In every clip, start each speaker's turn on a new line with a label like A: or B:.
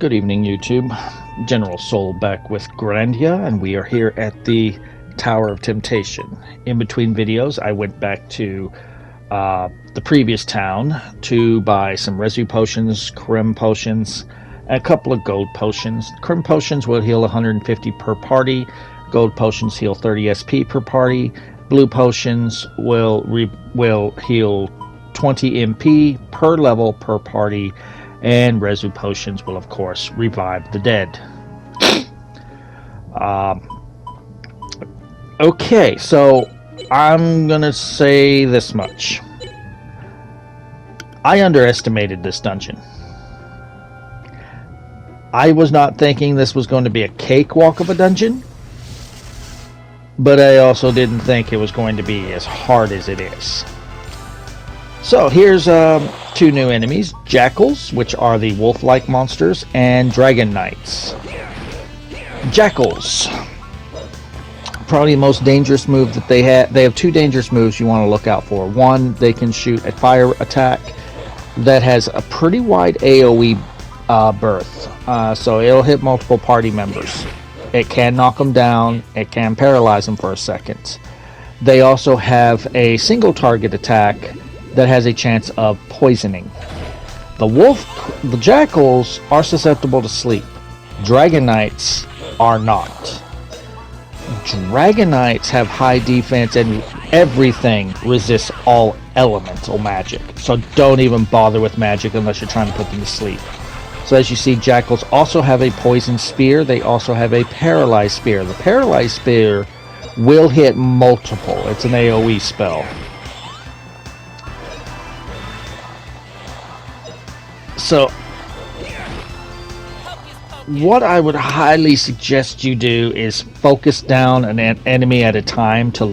A: Good evening, YouTube. General Soul back with Grandia, and we are here at the Tower of Temptation. In between videos, I went back to the previous town to buy some Resu potions, Crim potions, and a couple of gold potions. Crim potions will heal 150 per party. Gold potions heal 30 SP per party. Blue potions will heal 20 MP per level per party. And Resu potions will, of course, revive the dead. Okay, so I'm going to say this much. I underestimated this dungeon. I was not thinking this was going to be a cakewalk of a dungeon, but I also didn't think it was going to be as hard as it is. So here's two new enemies, Jackals, which are the wolf-like monsters, and Dragon Knights. Jackals, probably the most dangerous move that they have. They have two dangerous moves you want to look out for. One, they can shoot a fire attack that has a pretty wide AoE berth, so it'll hit multiple party members. It can knock them down, it can paralyze them for a second. They also have a single target attack that has a chance of poisoning. The Jackals are susceptible to sleep. Dragon Knights are not. Dragon Knights have high defense and everything resists all elemental magic. So don't even bother with magic unless you're trying to put them to sleep. So as you see, Jackals also have a poison spear. They also have a paralyzed spear. The paralyzed spear will hit multiple. It's an AoE spell. So, what I would highly suggest you do is focus down an enemy at a time to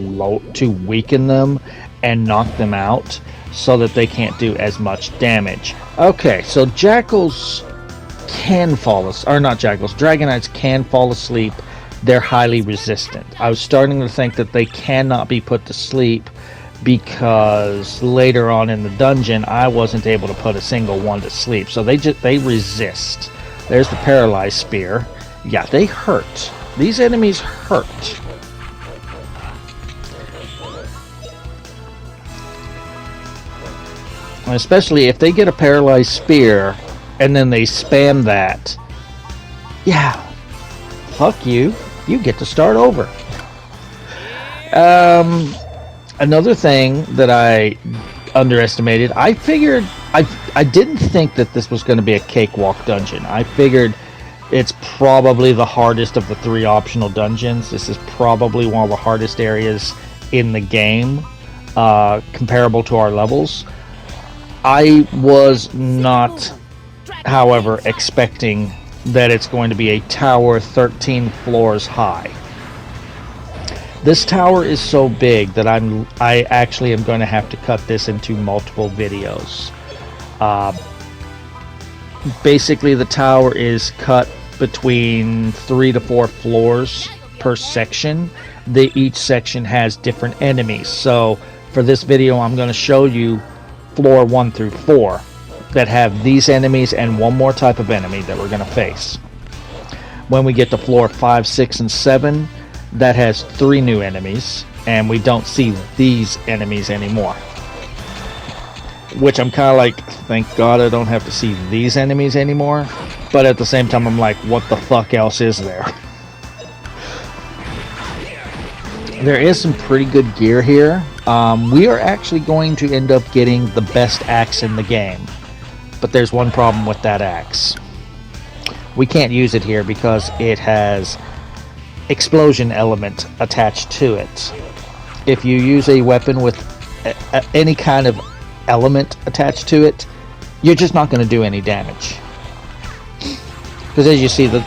A: weaken them and knock them out so that they can't do as much damage. Okay, so Jackals can fall asleep, or not Jackals, Dragon Knights can fall asleep. They're highly resistant. I was starting to think that they cannot be put to sleep because later on in the dungeon I wasn't able to put a single one to sleep, so they resist. There's the paralyzed spear. Yeah, they hurt. These enemies hurt. And especially if they get a paralyzed spear and then they spam that, yeah, fuck you, you get to start over. Another thing that I underestimated, I figured, I didn't think that this was going to be a cakewalk dungeon. I figured it's probably the hardest of the three optional dungeons. This is probably one of the hardest areas in the game, comparable to our levels. I was not, however, expecting that it's going to be a tower 13 floors high. This tower is so big that I actually am going to have to cut this into multiple videos. Basically, the tower is cut between 3 to 4 floors per section. Each section has different enemies. So for this video, I'm going to show you floor 1 through 4 that have these enemies and one more type of enemy that we're going to face. When we get to floor 5, 6, and 7, that has 3 new enemies, and we don't see these enemies anymore. Which I'm kind of like, thank God I don't have to see these enemies anymore. But at the same time, I'm like, what the fuck else is there? There is some pretty good gear here. We are actually going to end up getting the best axe in the game. But there's one problem with that axe. We can't use it here because it has explosion element attached to it. If you use a weapon with any kind of element attached to it, you're just not going to do any damage. Because as you see, the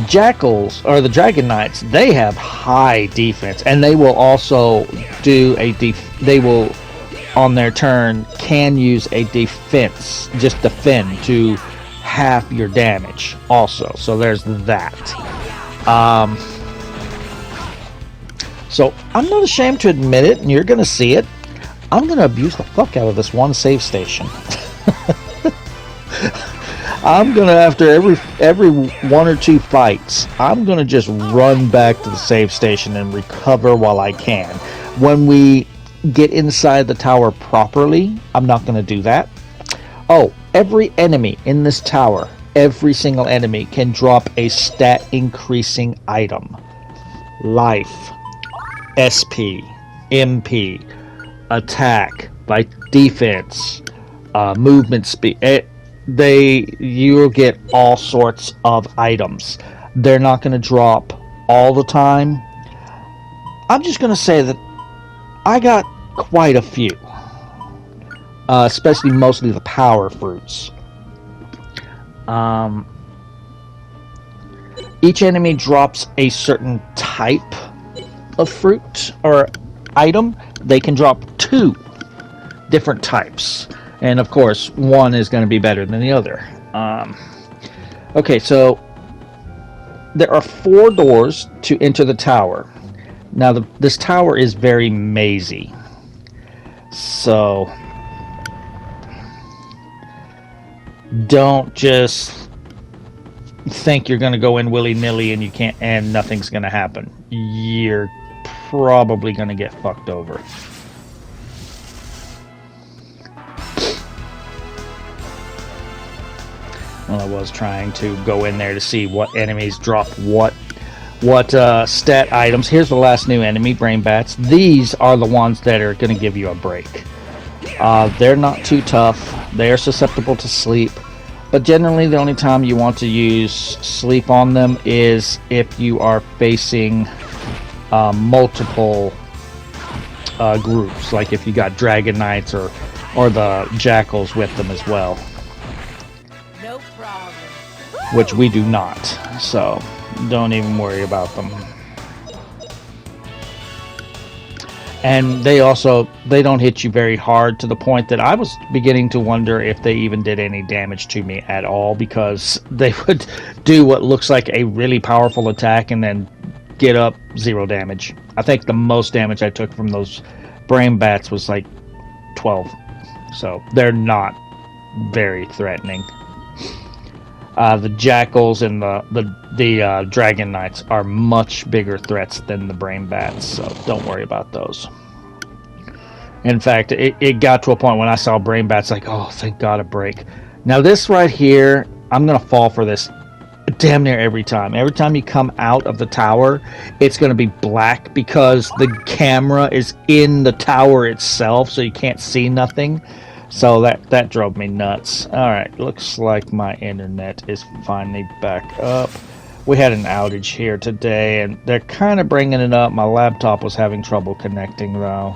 A: Jackals, or the Dragon Knights, they have high defense, and they will also do they will, on their turn, can use a defense, just defend to half your damage also. So there's that. So I'm not ashamed to admit it, and you're going to see it. I'm going to abuse the fuck out of this one save station. I'm gonna, after every one or two fights, I'm gonna just run back to the save station and recover while I can. When we get inside the tower properly, I'm not gonna do that. Oh, every enemy in this tower, every single enemy can drop a stat increasing item. Life, SP, MP, attack, like defense, movement speed. You'll get all sorts of items. They're not going to drop all the time. I'm just going to say that I got quite a few, especially mostly the power fruits. Each enemy drops a certain type of fruit or item. They can drop 2 different types, and of course one is going to be better than the other. Okay, so there are 4 doors to enter the tower. Now this tower is very mazy, so don't just think you're going to go in willy-nilly and you can't, and nothing's going to happen. You're probably going to get fucked over. Well, I was trying to go in there to see what enemies drop what stat items. Here's the last new enemy, brain bats. These are the ones that are going to give you a break. They're not too tough. They are susceptible to sleep. But generally, the only time you want to use sleep on them is if you are facing multiple groups, like if you got Dragon Knights or the Jackals with them as well.
B: No problem.
A: Which we do not, so don't even worry about them. And they don't hit you very hard, to the point that I was beginning to wonder if they even did any damage to me at all, because they would do what looks like a really powerful attack and then get up 0 damage. I think the most damage I took from those brain bats was like 12. So they're not very threatening. The Jackals and the Dragon Knights are much bigger threats than the brain bats, so don't worry about those. In fact, it got to a point when I saw brain bats, like, oh, thank God, a break. Now this right here, I'm going to fall for this damn near every time. Every time you come out of the tower, it's going to be black because the camera is in the tower itself, so you can't see nothing. So that drove me nuts. Alright, looks like my internet is finally back up. We had an outage here today, and they're kind of bringing it up. My laptop was having trouble connecting, though.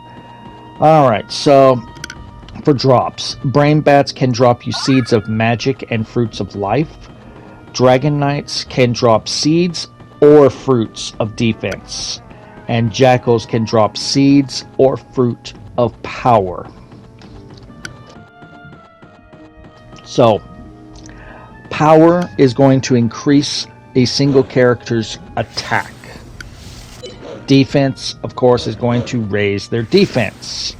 A: Alright, so for drops, brain bats can drop you seeds of magic and fruits of life. Dragon Knights can drop seeds or fruits of defense. And Jackals can drop seeds or fruit of power. So, power is going to increase a single character's attack. Defense, of course, is going to raise their defense.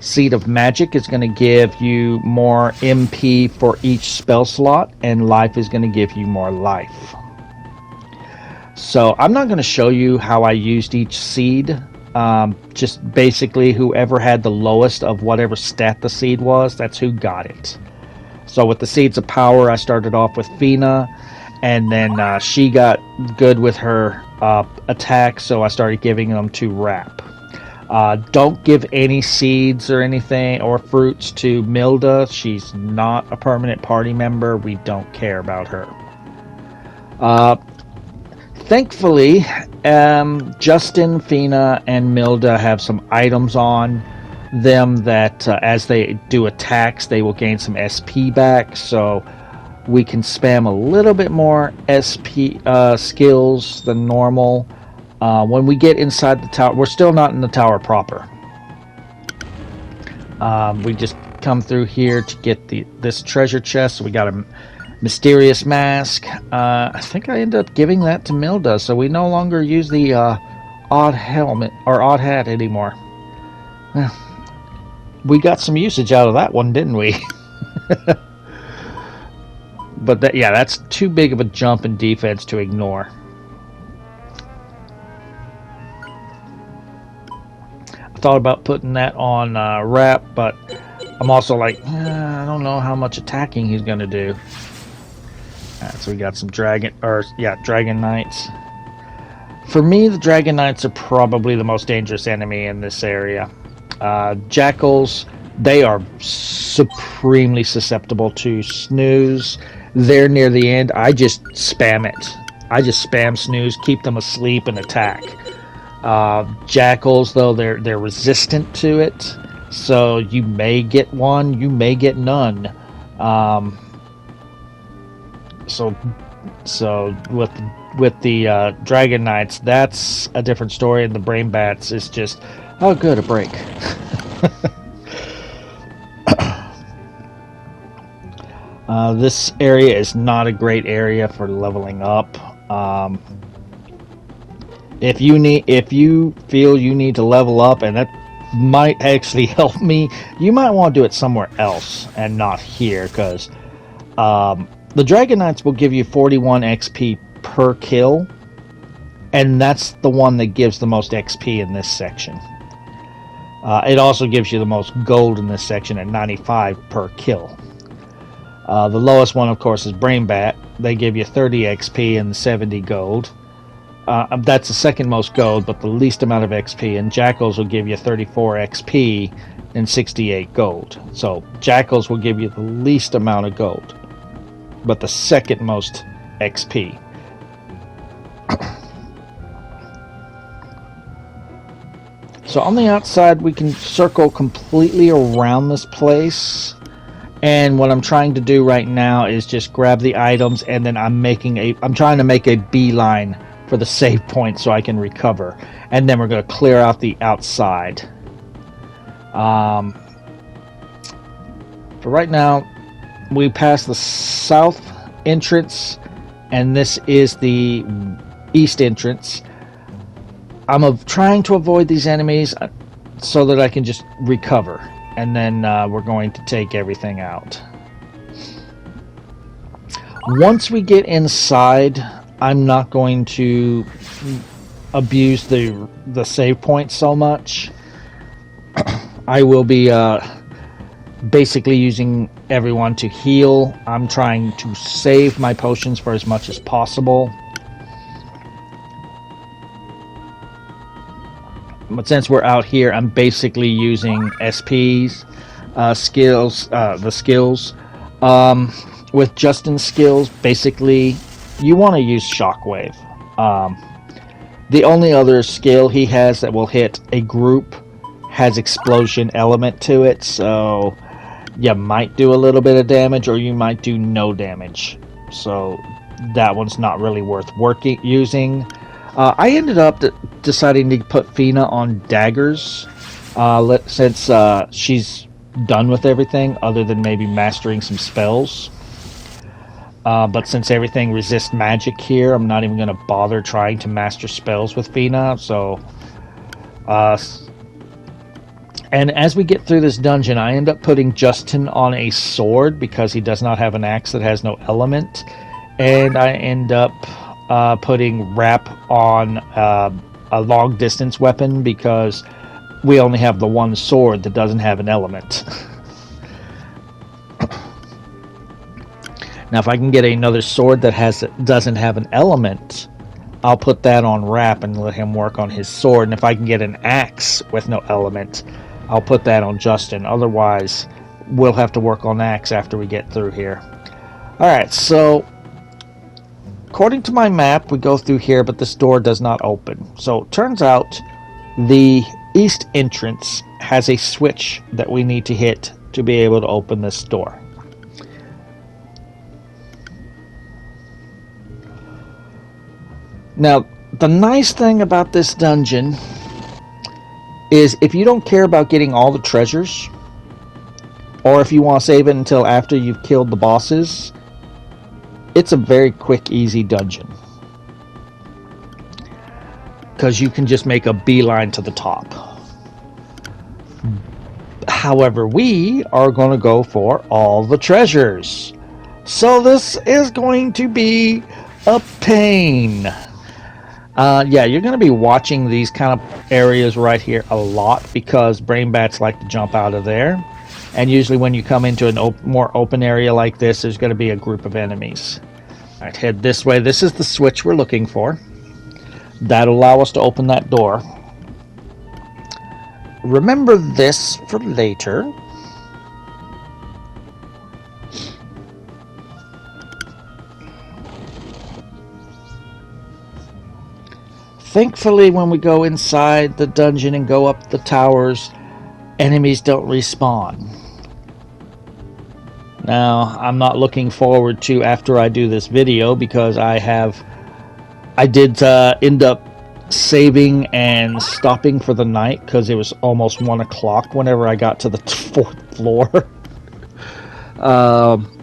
A: Seed of Magic is going to give you more MP for each spell slot, and life is going to give you more life. So, I'm not going to show you how I used each seed. Just basically, whoever had the lowest of whatever stat the seed was, that's who got it. So with the Seeds of Power, I started off with Fina, and then she got good with her attack, so I started giving them to Rap. Don't give any seeds or anything or fruits to Milda. She's not a permanent party member. We don't care about her. Thankfully, Justin, Fina, and Milda have some items on them that as they do attacks, they will gain some SP back, so we can spam a little bit more SP skills than normal. When we get inside the tower, we're still not in the tower proper. We just come through here to get this treasure chest. So we got a mysterious mask. I think I ended up giving that to Milda, so we no longer use the odd helmet or odd hat anymore. We got some usage out of that one, didn't we? But that, yeah, that's too big of a jump in defense to ignore. I thought about putting that on Rap, but I'm also like, I don't know how much attacking he's going to do. Alright, so we got some Dragon Knights. For me, the Dragon Knights are probably the most dangerous enemy in this area. Jackals, they are supremely susceptible to snooze. They're near the end. I just spam it. I just spam snooze, keep them asleep, and attack. Jackals, though, they're resistant to it, so you may get one, you may get none. So with the Dragon Knights, that's a different story, and the Brain Bats is just, oh good, a break. This area is not a great area for leveling up. If you feel you need to level up, and that might actually help me, you might want to do it somewhere else and not here, because the Dragon Knights will give you 41 XP per kill, and that's the one that gives the most XP in this section. It also gives you the most gold in this section at 95 per kill. The lowest one, of course, is Brain Bat. They give you 30 XP and 70 gold. That's the second most gold, but the least amount of XP. And Jackals will give you 34 XP and 68 gold. So Jackals will give you the least amount of gold, but the second most XP. So on the outside, we can circle completely around this place. And what I'm trying to do right now is just grab the items, and then I'm trying to make a beeline for the save point so I can recover. And then we're going to clear out the outside. For right now, we passed the south entrance, and this is the east entrance. I'm trying to avoid these enemies so that I can just recover. And then we're going to take everything out. Once we get inside, I'm not going to abuse the save point so much. I will be basically using everyone to heal. I'm trying to save my potions for as much as possible. But since we're out here, I'm basically using SPs, skills, the skills. With Justin's skills, basically, you want to use Shockwave. The only other skill he has that will hit a group has Explosion element to it, so you might do a little bit of damage, or you might do no damage. So that one's not really worth using. I ended up deciding to put Fina on daggers, since she's done with everything other than maybe mastering some spells. But since everything resists magic here, I'm not even going to bother trying to master spells with Fina. So, and as we get through this dungeon, I end up putting Justin on a sword because he does not have an axe that has no element, and I end up putting Rap on a long distance weapon because we only have the one sword that doesn't have an element. Now if I can get another sword that doesn't have an element, I'll put that on Rap and let him work on his sword. And if I can get an axe with no element, I'll put that on Justin. Otherwise, we'll have to work on axe after we get through here. Alright, so according to my map, we go through here, but this door does not open. So it turns out the east entrance has a switch that we need to hit to be able to open this door. Now, the nice thing about this dungeon is if you don't care about getting all the treasures, or if you want to save it until after you've killed the bosses, it's a very quick, easy dungeon. Because you can just make a beeline to the top. However, we are going to go for all the treasures. So this is going to be a pain. Yeah, you're going to be watching these kind of areas right here a lot because brain bats like to jump out of there. And usually when you come into a more open area like this, there's going to be a group of enemies. All right, head this way. This is the switch we're looking for. That'll allow us to open that door. Remember this for later. Thankfully, when we go inside the dungeon and go up the towers, enemies don't respawn. Now, I'm not looking forward to after I do this video because I did end up saving and stopping for the night because it was almost 1 o'clock whenever I got to the 4th floor.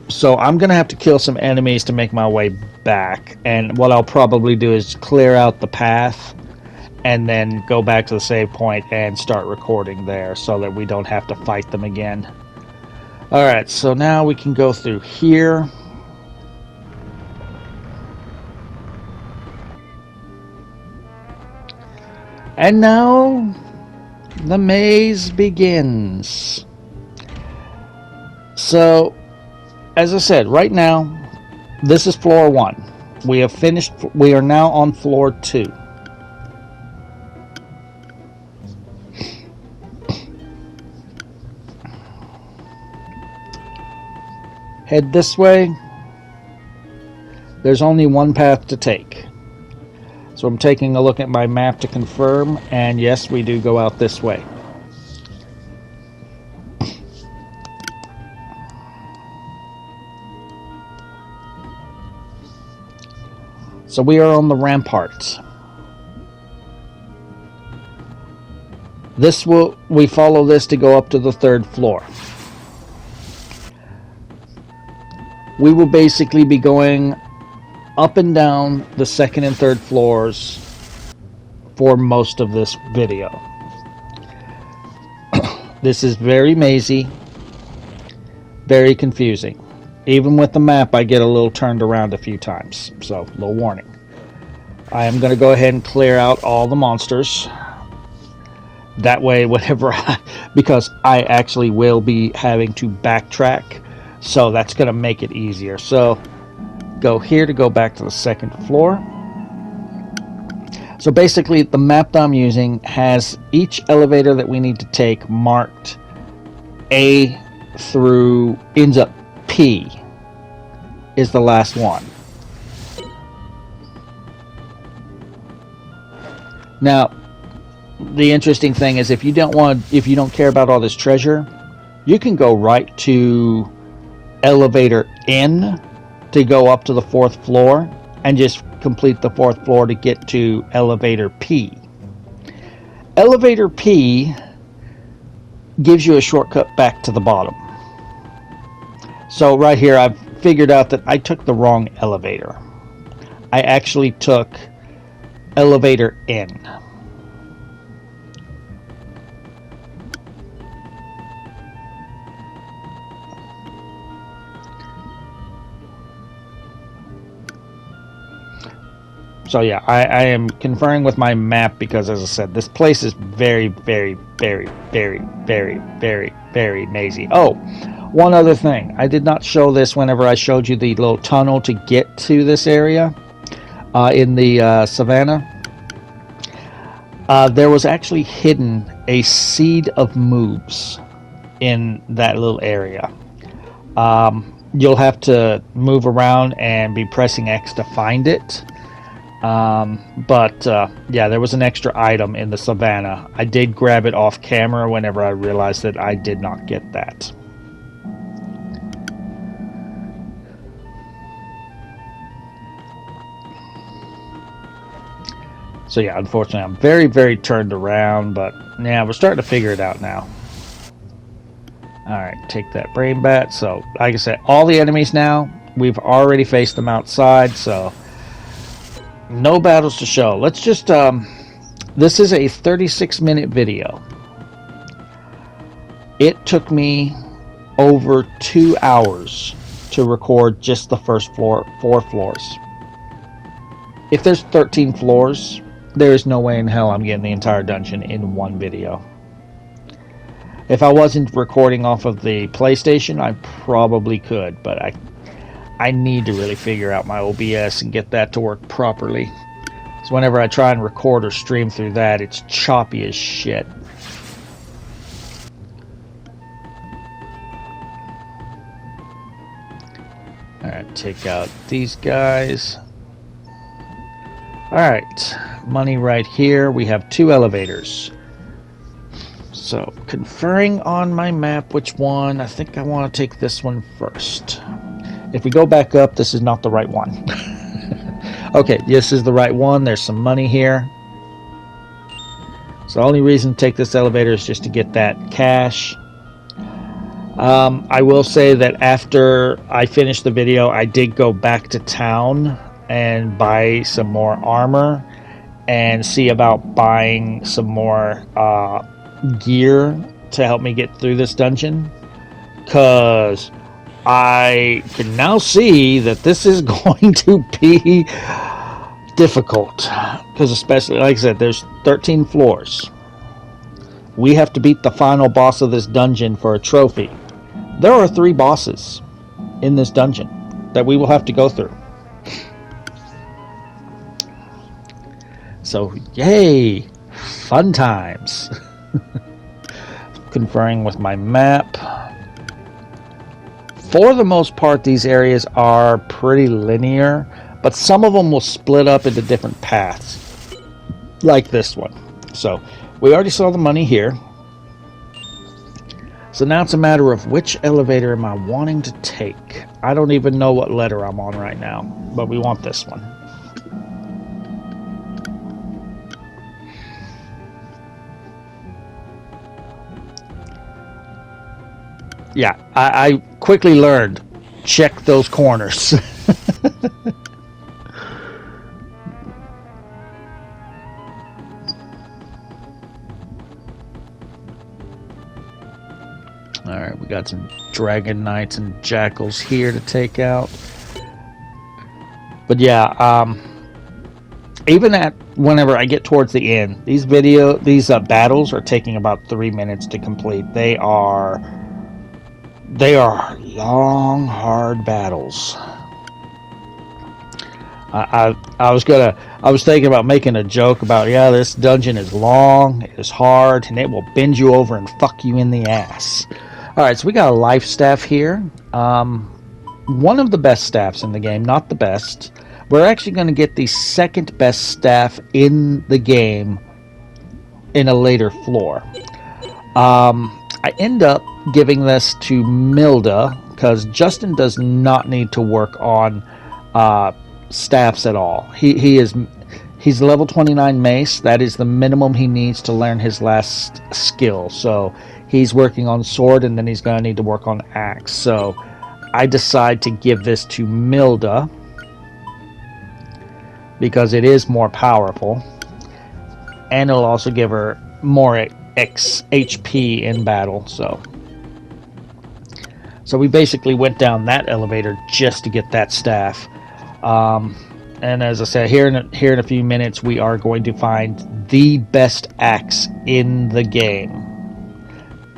A: So I'm going to have to kill some enemies to make my way back. And what I'll probably do is clear out the path and then go back to the save point and start recording there so that we don't have to fight them again. Alright, so now we can go through here. And now the maze begins. So, as I said, right now, this is floor 1. We have finished, we are now on floor 2. Head this way. There's only one path to take. So I'm taking a look at my map to confirm, and yes, we do go out this way. So we are on the ramparts. We follow this to go up to the 3rd floor. We will basically be going up and down the 2nd and 3rd floors for most of this video. This is very mazy, very confusing. Even with the map, I get a little turned around a few times, so a little warning. I am going to go ahead and clear out all the monsters. That way, because I actually will be having to backtrack, so that's going to make it easier. So, go here to go back to the 2nd floor. So basically, the map that I'm using has each elevator that we need to take marked A through, ends up P is the last one. Now, the interesting thing is if you don't care about all this treasure, you can go right to elevator N to go up to the 4th floor and just complete the 4th floor to get to elevator P. Elevator P gives you a shortcut back to the bottom. So right here I've figured out that I took the wrong elevator. I actually took elevator N. So yeah, I am conferring with my map because, as I said, this place is very, very, very, very, very, very, very mazy. Oh, one other thing. I did not show this whenever I showed you the little tunnel to get to this area in the savannah. There was actually hidden a seed of moves in that little area. You'll have to move around and be pressing X to find it. Yeah, there was an extra item in the savannah. I did grab it off camera whenever I realized that I did not get that. So yeah, unfortunately I'm very, very turned around, but yeah, we're starting to figure it out now. Alright, take that brain bat. So, like I said, all the enemies now, we've already faced them outside, so no battles to show. Let's just, this is a 36-minute video. It took me over 2 hours to to record just the first floor, 4 floors. If there's 13 floors, there is no way in hell I'm getting the entire dungeon in one video. If I wasn't recording off of the PlayStation, I probably could, but I need to really figure out my OBS and get that to work properly. So whenever I try and record or stream through that, it's choppy as shit. Alright, take out these guys. Alright, money right here. We have 2 elevators. So, conferring on my map which one. I think I want to take this one first. If we go back up, this is not the right one. Okay, this is the right one. There's some money here. So the only reason to take this elevator is just to get that cash. I will say that after I finished the video, I did go back to town and buy some more armor and see about buying some more gear to help me get through this dungeon, because I can now see that this is going to be difficult, because especially, like I said, there's 13 floors. We have to beat the final boss of this dungeon for a trophy. There are 3 bosses in this dungeon that we will have to go through. So, yay! Fun times! Conferring with my map. For the most part, these areas are pretty linear, but some of them will split up into different paths, like this one. So, we already saw the money here. So now it's a matter of which elevator am I wanting to take. I don't even know what letter I'm on right now, but we want this one. Yeah, I quickly learned, check those corners. Alright, we got some dragon knights and jackals here to take out. But yeah, even at whenever I get towards the end, these battles are taking about 3 minutes to complete. They are long, hard battles. I was thinking about making a joke about, yeah, this dungeon is long, it is hard, and it will bend you over and fuck you in the ass. Alright, so we got a life staff here. One of the best staffs in the game, not the best. We're actually going to get the second best staff in the game in a later floor. I end up giving this to Milda because Justin does not need to work on staffs at all. He's level 29 mace. That is the minimum he needs to learn his last skill. So he's working on sword, and then he's going to need to work on axe. So I decide to give this to Milda because it is more powerful, and it'll also give her more HP in battle. So we basically went down that elevator just to get that staff. And as I said, here in a few minutes, we are going to find the best axe in the game.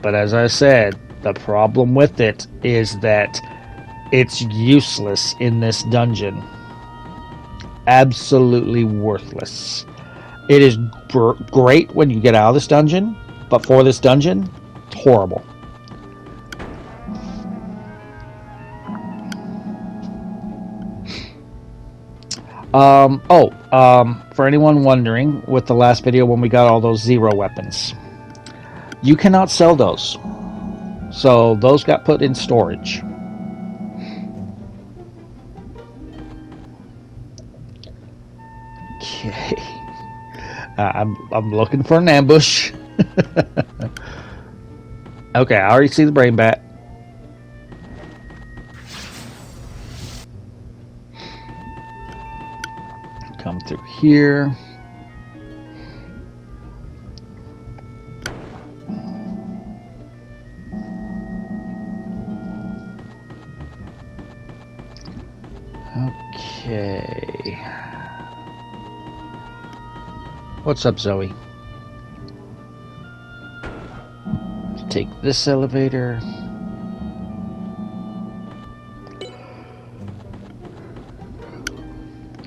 A: But as I said, the problem with it is that it's useless in this dungeon. Absolutely worthless. It is great when you get out of this dungeon, but for this dungeon, horrible. For anyone wondering, with the last video when we got all those 0 weapons, you cannot sell those. So those got put in storage. Okay. I'm looking for an ambush. Okay, I already see the brain bat. Come through here. Okay. What's up, Zoe? Take this elevator.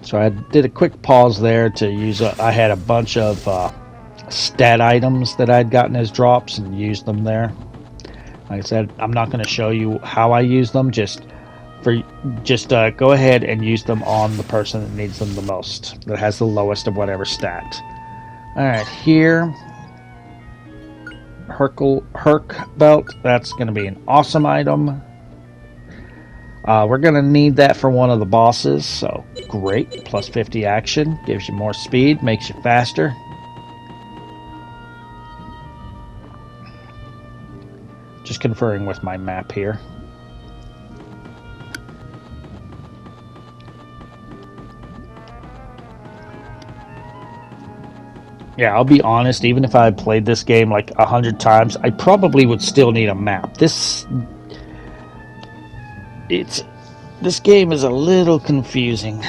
A: So I did a quick pause there to use. I had a bunch of stat items that I'd gotten as drops and used them there. Like I said, I'm not going to show you how I use them. Just go ahead and use them on the person that needs them the most, that has the lowest of whatever stat. All right, here, Herc belt. That's going to be an awesome item. We're going to need that for one of the bosses, so great. Plus 50 action, gives you more speed, makes you faster. Just conferring with my map here. Yeah, I'll be honest, even if I had played this game like 100 times, I probably would still need a map. This game is a little confusing,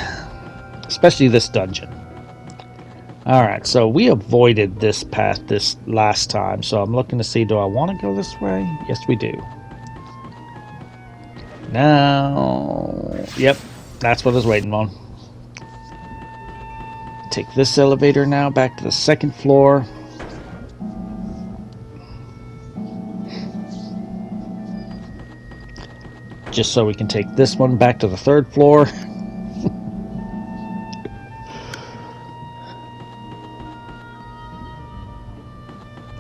A: especially this dungeon. Alright, so we avoided this path this last time, so I'm looking to see, do I want to go this way? Yes, we do. Now, yep, that's what I was waiting on. Take this elevator now back to the second floor. Just so we can take this one back to the third floor.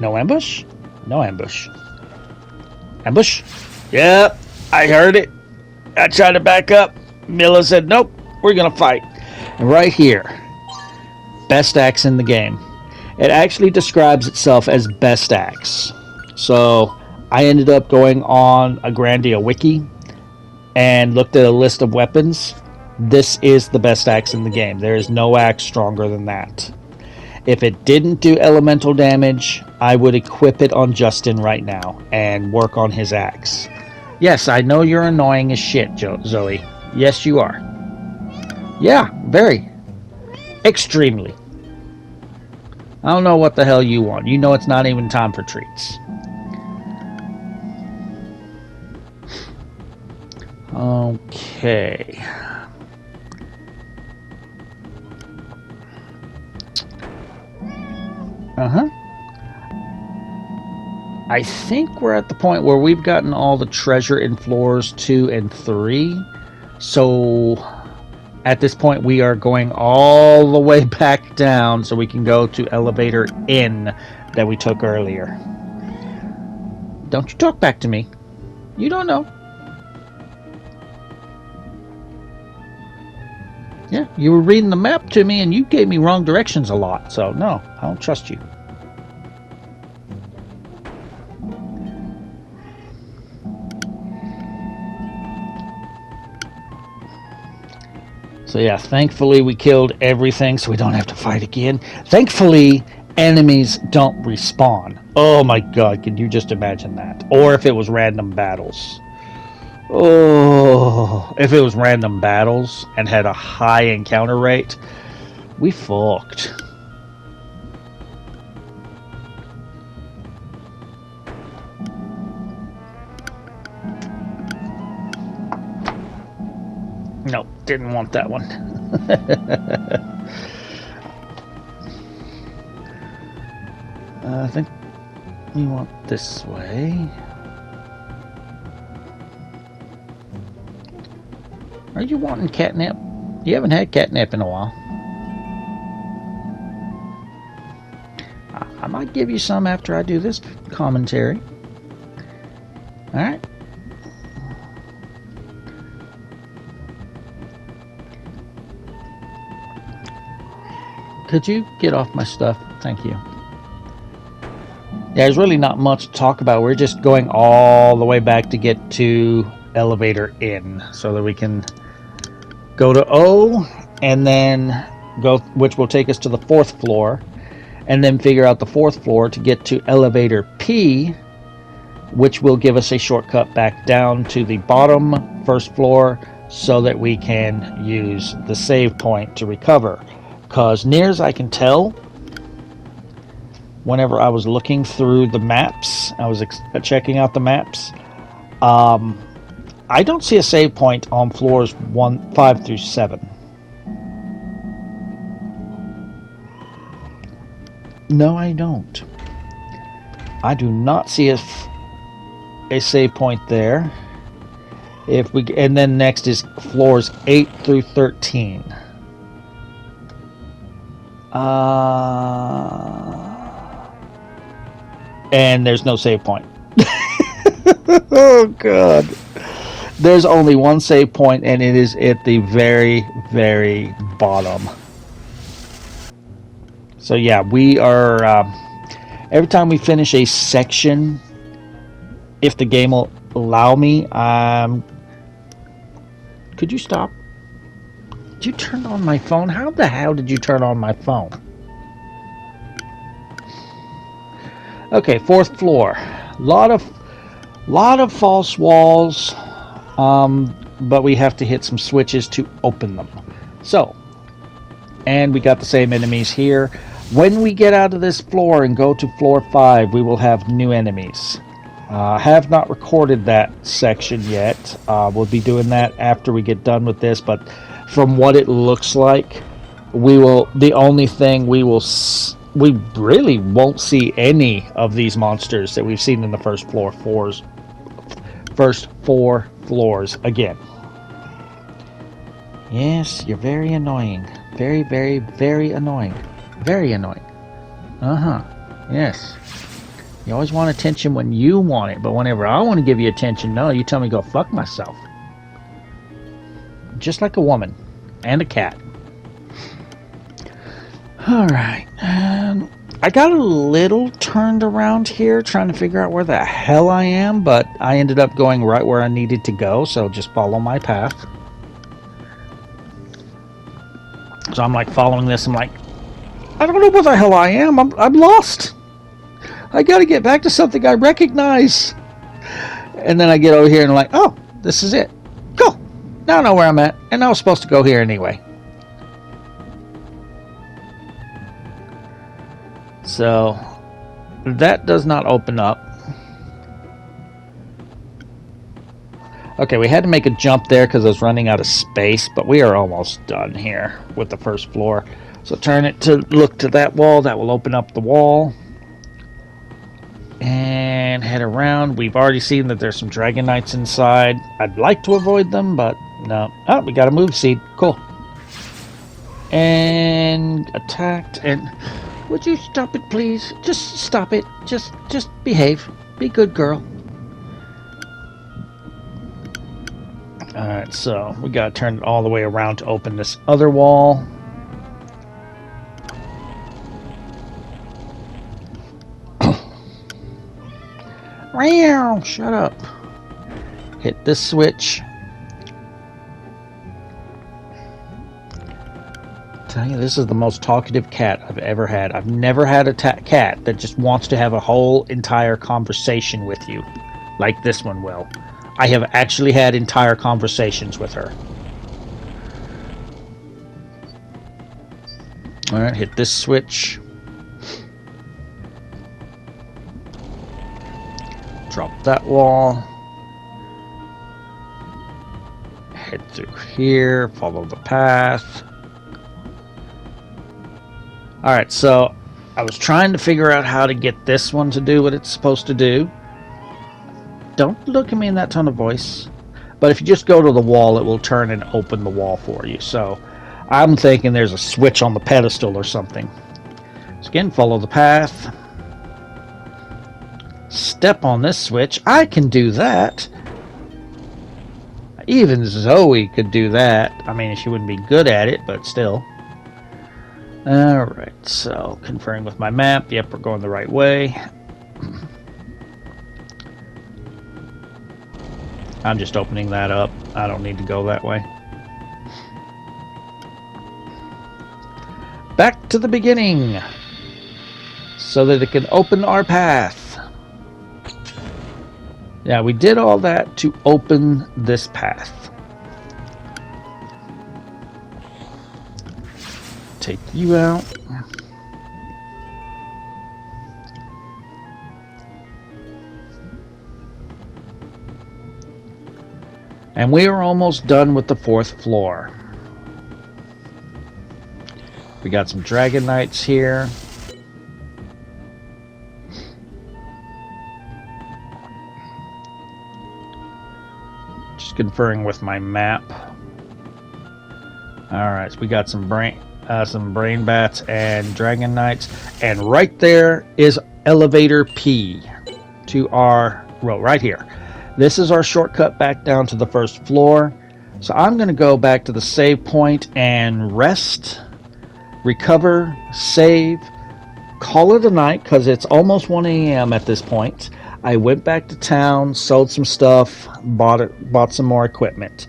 A: No ambush? No ambush. Ambush? Yep, I heard it. I tried to back up. Milla said, nope, we're going to fight. And right here, best axe in the game. It actually describes itself as best axe. So I ended up going on a Grandia wiki and looked at a list of weapons. This is the best axe in the game. There is no axe stronger than that. If it didn't do elemental damage, I would equip it on Justin right now and work on his axe. Yes, I know you're annoying as shit, Zoe. Yes, you are. Yeah, very. Extremely. I don't know what the hell you want. You know it's not even time for treats. Okay. I think we're at the point where we've gotten all the treasure in floors 2 and 3. So at this point we are going all the way back down so we can go to elevator N that we took earlier. Don't you talk back to me. You don't know. Yeah, you were reading the map to me and you gave me wrong directions a lot. So no, I don't trust you. So yeah, thankfully we killed everything so we don't have to fight again. Thankfully, enemies don't respawn. Oh my god, can you just imagine that? Or if it was random battles. Oh, if it was random battles and had a high encounter rate, we fucked. Nope, didn't want that one. I think we want this way. Are you wanting catnip? You haven't had catnip in a while. I might give you some after I do this commentary. Alright. Could you get off my stuff? Thank you. Yeah, there's really not much to talk about. We're just going all the way back to get to elevator in so that we can go to O and then go, which will take us to the 4th floor, and then figure out the 4th floor to get to elevator P, which will give us a shortcut back down to the bottom 1st floor so that we can use the save point to recover. Because near as I can tell, whenever I was looking through the maps, I was checking out the maps, I don't see a save point on floors 5 through 7. No, I don't. I do not see a save point there. And then next is floors 8 through 13. And there's no save point. Oh god. There's only one save point, and it is at the very, very bottom. So yeah, we are every time we finish a section, if the game will allow me, could you stop? Did you turn on my phone? How the hell did you turn on my phone? Okay, 4th floor. Lot of false walls, but we have to hit some switches to open them. So, and we got the same enemies here. When we get out of this floor and go to floor 5, we will have new enemies. Have not recorded that section yet. We'll be doing that after we get done with this, but from what it looks like, the only thing we really won't see any of these monsters that we've seen in the first 4 floors again. Yes, you're very annoying. Very, very, very annoying. Very annoying. Yes. You always want attention when you want it, but whenever I want to give you attention, no, you tell me go fuck myself. Just like a woman and a cat. Alright. I got a little turned around here trying to figure out where the hell I am, but I ended up going right where I needed to go, so just follow my path. So I'm like following this, I'm like, I don't know where the hell I am. I'm lost. I gotta get back to something I recognize. And then I get over here and I'm like, oh, this is it. Cool. Now I know where I'm at. And I was supposed to go here anyway. So that does not open up. Okay, we had to make a jump there because I was running out of space, but we are almost done here with the first floor. So turn it to look to that wall. That will open up the wall. And head around. We've already seen that there's some Dragon Knights inside. I'd like to avoid them, but no. Oh, we got a move seed. Cool. And attacked. And would you stop it, please? Just stop it. Just behave. Be good, girl. Alright, so we gotta turn it all the way around to open this other wall. Meow, shut up. Hit this switch. Tell you, this is the most talkative cat I've ever had. I've never had a cat that just wants to have a whole entire conversation with you, like this one will. I have actually had entire conversations with her. Alright, hit this switch. Drop that wall. Head through here, follow the path. Alright, so I was trying to figure out how to get this one to do what it's supposed to do. Don't look at me in that tone of voice. But if you just go to the wall, it will turn and open the wall for you. So I'm thinking there's a switch on the pedestal or something. So again, follow the path. Step on this switch. I can do that. Even Zoe could do that. I mean, she wouldn't be good at it, but still. Alright, so conferring with my map. Yep, we're going the right way. I'm just opening that up. I don't need to go that way. Back to the beginning, so that it can open our path. Yeah, we did all that to open this path. take you out. And we are almost done with the 4th floor. We got some Dragon Knights here. Just conferring with my map. Alright, so we got some brain bats and Dragon Knights. And right there is elevator P to our row, right here. This is our shortcut back down to the 1st floor. So I'm going to go back to the save point and rest, recover, save, call it a night because it's almost 1 a.m. at this point. I went back to town, sold some stuff, bought some more equipment.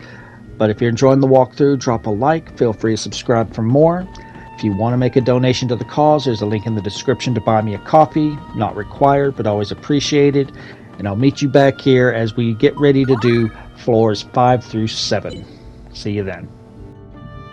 A: But if you're enjoying the walkthrough, drop a like. Feel free to subscribe for more. If you want to make a donation to the cause, there's a link in the description to buy me a coffee. Not required, but always appreciated. And I'll meet you back here as we get ready to do floors 5 through 7. See you then.